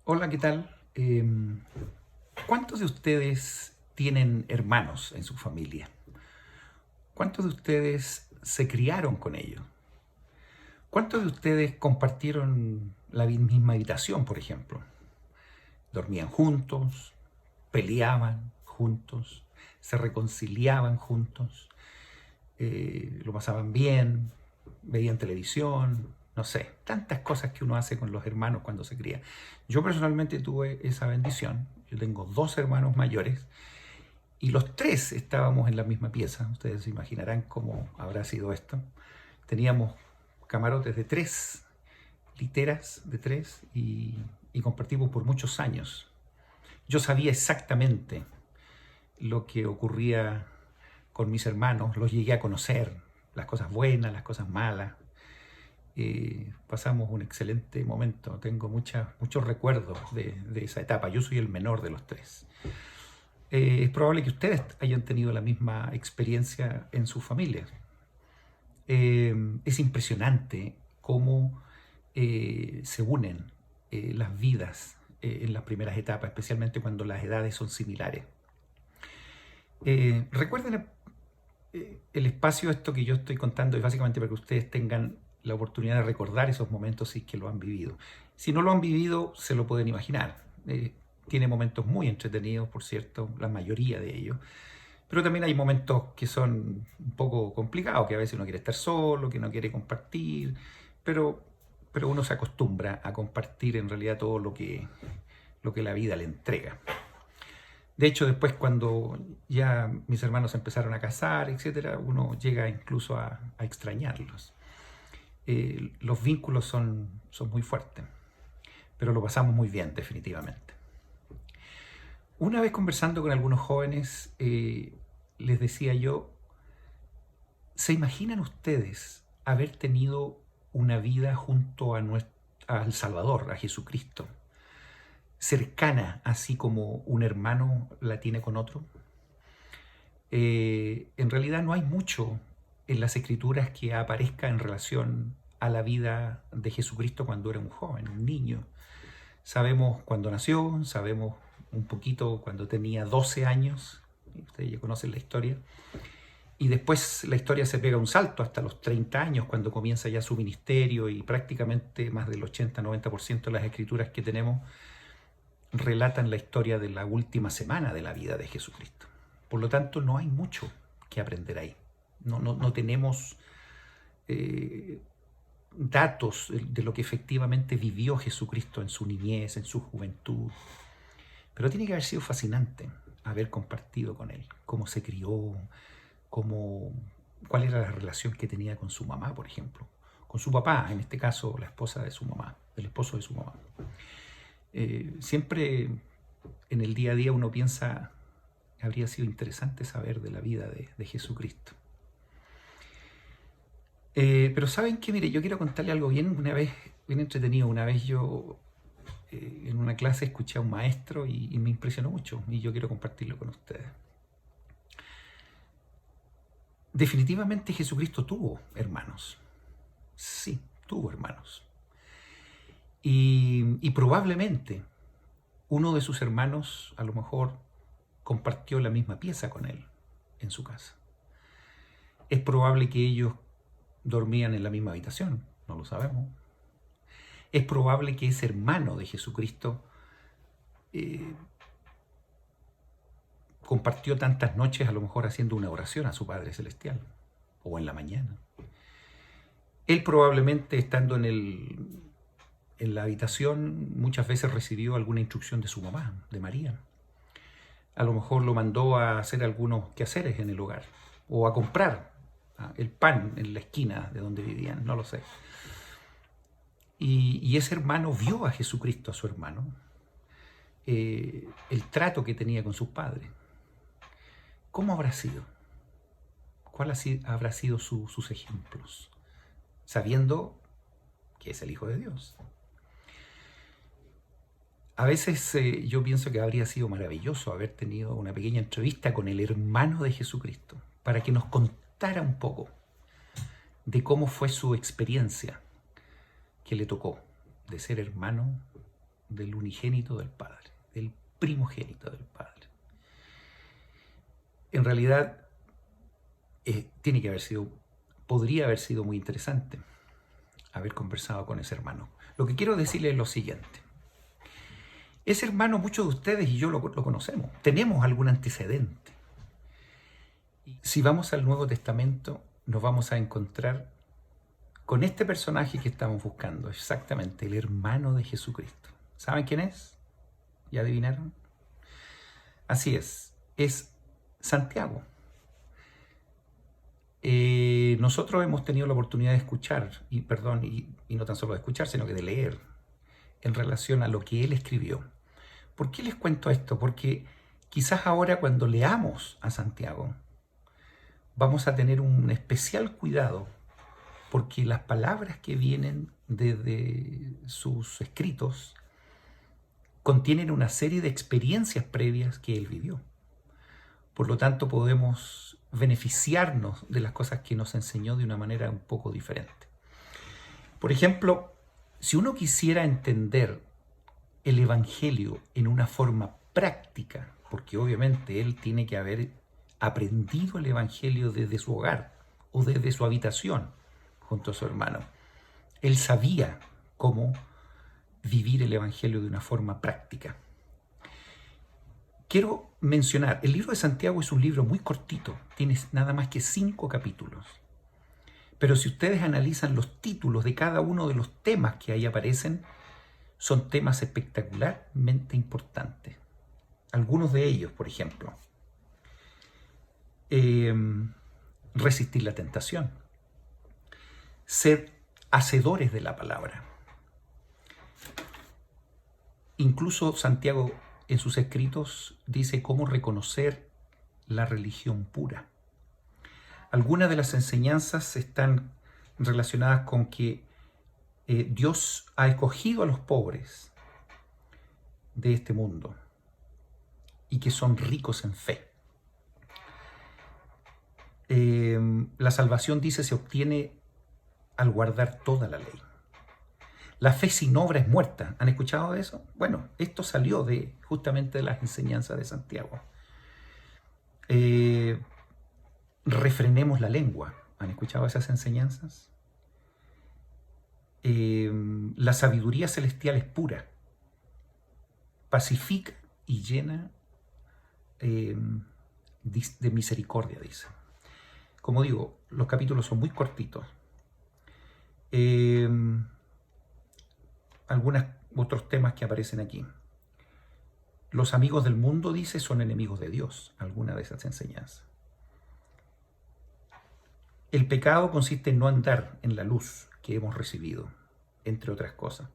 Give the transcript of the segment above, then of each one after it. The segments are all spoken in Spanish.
Hola, ¿qué tal? ¿Cuántos de ustedes tienen hermanos en su familia? ¿Cuántos de ustedes se criaron con ellos? ¿Cuántos de ustedes compartieron la misma habitación, por ejemplo? ¿Dormían juntos? ¿Peleaban juntos? ¿Se reconciliaban juntos? ¿Lo pasaban bien? ¿Veían televisión? No sé, tantas cosas que uno hace con los hermanos cuando se cría. Yo personalmente tuve esa bendición. Yo tengo dos hermanos mayores y los tres estábamos en la misma pieza. Ustedes se imaginarán cómo habrá sido esto. Teníamos camarotes de tres, literas de tres y compartimos por muchos años. Yo sabía exactamente lo que ocurría con mis hermanos, los llegué a conocer, las cosas buenas, las cosas malas. Pasamos un excelente momento, tengo muchos recuerdos de esa etapa. Yo soy el menor de los tres. Es probable que ustedes hayan tenido la misma experiencia en sus familias. Es impresionante cómo se unen las vidas en las primeras etapas, especialmente cuando las edades son similares. Recuerden el espacio, esto que yo estoy contando es básicamente para que ustedes tengan la oportunidad de recordar esos momentos si es que lo han vivido. Si no lo han vivido, se lo pueden imaginar. Tiene momentos muy entretenidos, por cierto, la mayoría de ellos. Pero también hay momentos que son un poco complicados, que a veces uno quiere estar solo, que no quiere compartir, pero, pero uno se acostumbra a compartir en realidad todo lo que la vida le entrega. De hecho, después cuando ya mis hermanos empezaron a casar, etcétera, uno llega incluso a extrañarlos. Los vínculos son muy fuertes, pero lo pasamos muy bien, definitivamente. Una vez conversando con algunos jóvenes, les decía yo, ¿se imaginan ustedes haber tenido una vida junto al Salvador, a Jesucristo, cercana, así como un hermano la tiene con otro? En realidad no hay mucho en las escrituras que aparezca en relación a la vida de Jesucristo cuando era un joven, un niño. Sabemos cuándo nació, sabemos un poquito cuando tenía 12 años, ustedes ya conocen la historia, y después la historia se pega un salto hasta los 30 años, cuando comienza ya su ministerio, y prácticamente más del 80-90% de las escrituras que tenemos relatan la historia de la última semana de la vida de Jesucristo. Por lo tanto, no hay mucho que aprender ahí. No tenemos datos de lo que efectivamente vivió Jesucristo en su niñez, en su juventud. Pero tiene que haber sido fascinante haber compartido con él, cómo se crió, cuál era la relación que tenía con su mamá, por ejemplo, con su papá, en este caso la esposa de su mamá, el esposo de su mamá. Siempre en el día a día uno piensa, habría sido interesante saber de la vida de Jesucristo. Pero ¿saben qué? Mire, yo quiero contarle algo bien entretenido. Una vez yo en una clase escuché a un maestro y me impresionó mucho, y yo quiero compartirlo con ustedes. Definitivamente Jesucristo tuvo hermanos. Sí, tuvo hermanos. Y probablemente uno de sus hermanos a lo mejor compartió la misma pieza con él en su casa. Es probable que ellos dormían en la misma habitación, no lo sabemos. Es probable que ese hermano de Jesucristo compartió tantas noches a lo mejor haciendo una oración a su Padre Celestial, o en la mañana. Él probablemente estando en la habitación muchas veces recibió alguna instrucción de su mamá, de María. A lo mejor lo mandó a hacer algunos quehaceres en el hogar, o a comprar el pan en la esquina de donde vivían, no lo sé. Y ese hermano vio a Jesucristo, a su hermano, el trato que tenía con sus padres. ¿Cómo habrá sido? ¿Cuáles habrá sido sus ejemplos? Sabiendo que es el Hijo de Dios. A veces yo pienso que habría sido maravilloso haber tenido una pequeña entrevista con el hermano de Jesucristo para que nos contara un poco de cómo fue su experiencia que le tocó de ser hermano del unigénito del Padre, del primogénito del Padre. En realidad, podría haber sido muy interesante haber conversado con ese hermano. Lo que quiero decirle es lo siguiente. Ese hermano, muchos de ustedes y yo lo conocemos, tenemos algún antecedente. Si vamos al Nuevo Testamento, nos vamos a encontrar con este personaje que estamos buscando, exactamente, el hermano de Jesucristo. ¿Saben quién es? ¿Ya adivinaron? Así es Santiago. Nosotros hemos tenido la oportunidad de escuchar, y no tan solo de escuchar, sino que de leer en relación a lo que él escribió. ¿Por qué les cuento esto? Porque quizás ahora cuando leamos a Santiago, vamos a tener un especial cuidado, porque las palabras que vienen desde sus escritos contienen una serie de experiencias previas que él vivió. Por lo tanto, podemos beneficiarnos de las cosas que nos enseñó de una manera un poco diferente. Por ejemplo, si uno quisiera entender el Evangelio en una forma práctica, porque obviamente él tiene que haber aprendido el Evangelio desde su hogar o desde su habitación junto a su hermano. Él sabía cómo vivir el Evangelio de una forma práctica. Quiero mencionar, el libro de Santiago es un libro muy cortito, tiene nada más que 5 capítulos. Pero si ustedes analizan los títulos de cada uno de los temas que ahí aparecen, son temas espectacularmente importantes. Algunos de ellos, por ejemplo, resistir la tentación, ser hacedores de la palabra. Incluso Santiago en sus escritos dice cómo reconocer la religión pura. Algunas de las enseñanzas están relacionadas con que Dios ha escogido a los pobres de este mundo y que son ricos en fe. La salvación, dice, se obtiene al guardar toda la ley. La fe sin obra es muerta. ¿Han escuchado de eso? Bueno, esto salió justamente de las enseñanzas de Santiago. Refrenemos la lengua. ¿Han escuchado esas enseñanzas? La sabiduría celestial es pura, pacifica y llena de misericordia, dice. Como digo, los capítulos son muy cortitos. Algunos otros temas que aparecen aquí. Los amigos del mundo, dice, son enemigos de Dios. Alguna de esas enseñanzas. El pecado consiste en no andar en la luz que hemos recibido, entre otras cosas.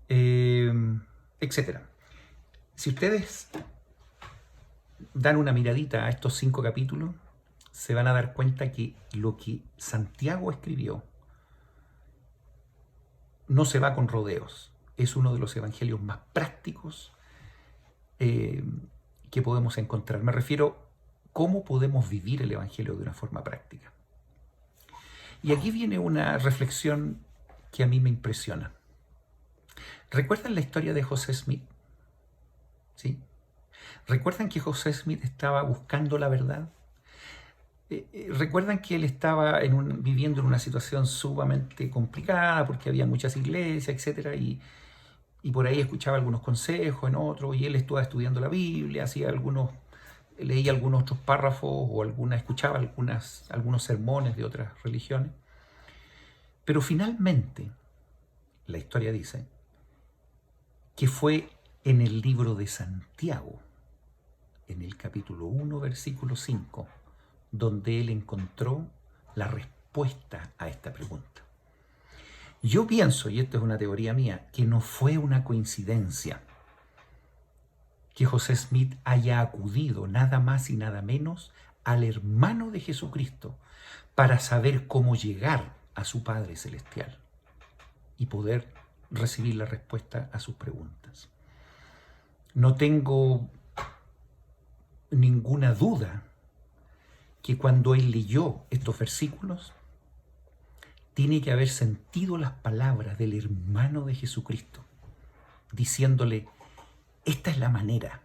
Etcétera. Si ustedes dan una miradita a estos 5 capítulos, se van a dar cuenta que lo que Santiago escribió no se va con rodeos. Es uno de los evangelios más prácticos que podemos encontrar. Me refiero a cómo podemos vivir el evangelio de una forma práctica. Y aquí viene una reflexión que a mí me impresiona. ¿Recuerdan la historia de José Smith? ¿Sí? ¿Recuerdan que José Smith estaba buscando la verdad? ¿Recuerdan que él estaba viviendo en una situación sumamente complicada porque había muchas iglesias, etcétera, y por ahí escuchaba algunos consejos en otros, y él estaba estudiando la Biblia, leía algunos otros párrafos o escuchaba algunos sermones de otras religiones? Pero finalmente, la historia dice que fue en el libro de Santiago, en el capítulo 1, versículo 5, donde él encontró la respuesta a esta pregunta. Yo pienso, y esto es una teoría mía, que no fue una coincidencia que José Smith haya acudido nada más y nada menos al hermano de Jesucristo para saber cómo llegar a su Padre Celestial y poder recibir la respuesta a sus preguntas. No tengo ninguna duda que cuando él leyó estos versículos, tiene que haber sentido las palabras del hermano de Jesucristo, diciéndole, esta es la manera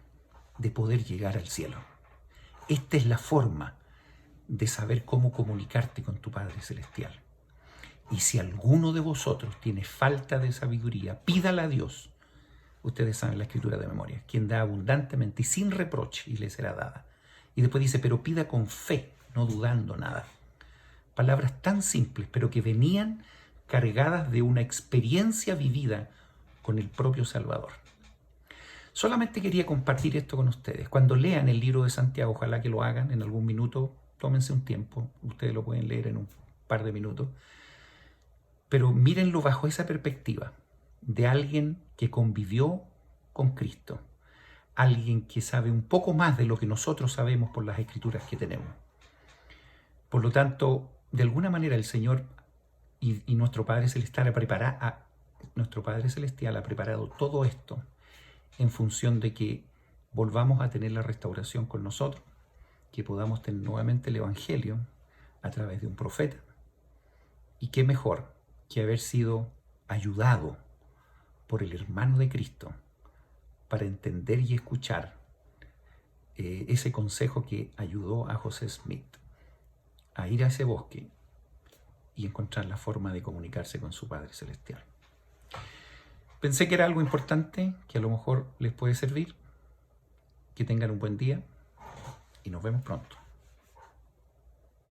de poder llegar al cielo. Esta es la forma de saber cómo comunicarte con tu Padre Celestial. Y si alguno de vosotros tiene falta de sabiduría, pídala a Dios. Ustedes saben la escritura de memoria, quien da abundantemente y sin reproche y le será dada. Y después dice, pero pida con fe, no dudando nada. Palabras tan simples, pero que venían cargadas de una experiencia vivida con el propio Salvador. Solamente quería compartir esto con ustedes. Cuando lean el libro de Santiago, ojalá que lo hagan en algún minuto, tómense un tiempo, ustedes lo pueden leer en un par de minutos, pero mírenlo bajo esa perspectiva de alguien que convivió con Cristo, alguien que sabe un poco más de lo que nosotros sabemos por las escrituras que tenemos. Por lo tanto, de alguna manera el Señor y nuestro Padre Celestial ha preparado todo esto en función de que volvamos a tener la restauración con nosotros, que podamos tener nuevamente el Evangelio a través de un profeta. Y qué mejor que haber sido ayudado por el hermano de Cristo para entender y escuchar ese consejo que ayudó a José Smith a ir a ese bosque y encontrar la forma de comunicarse con su Padre Celestial. Pensé que era algo importante, que a lo mejor les puede servir. Que tengan un buen día y nos vemos pronto.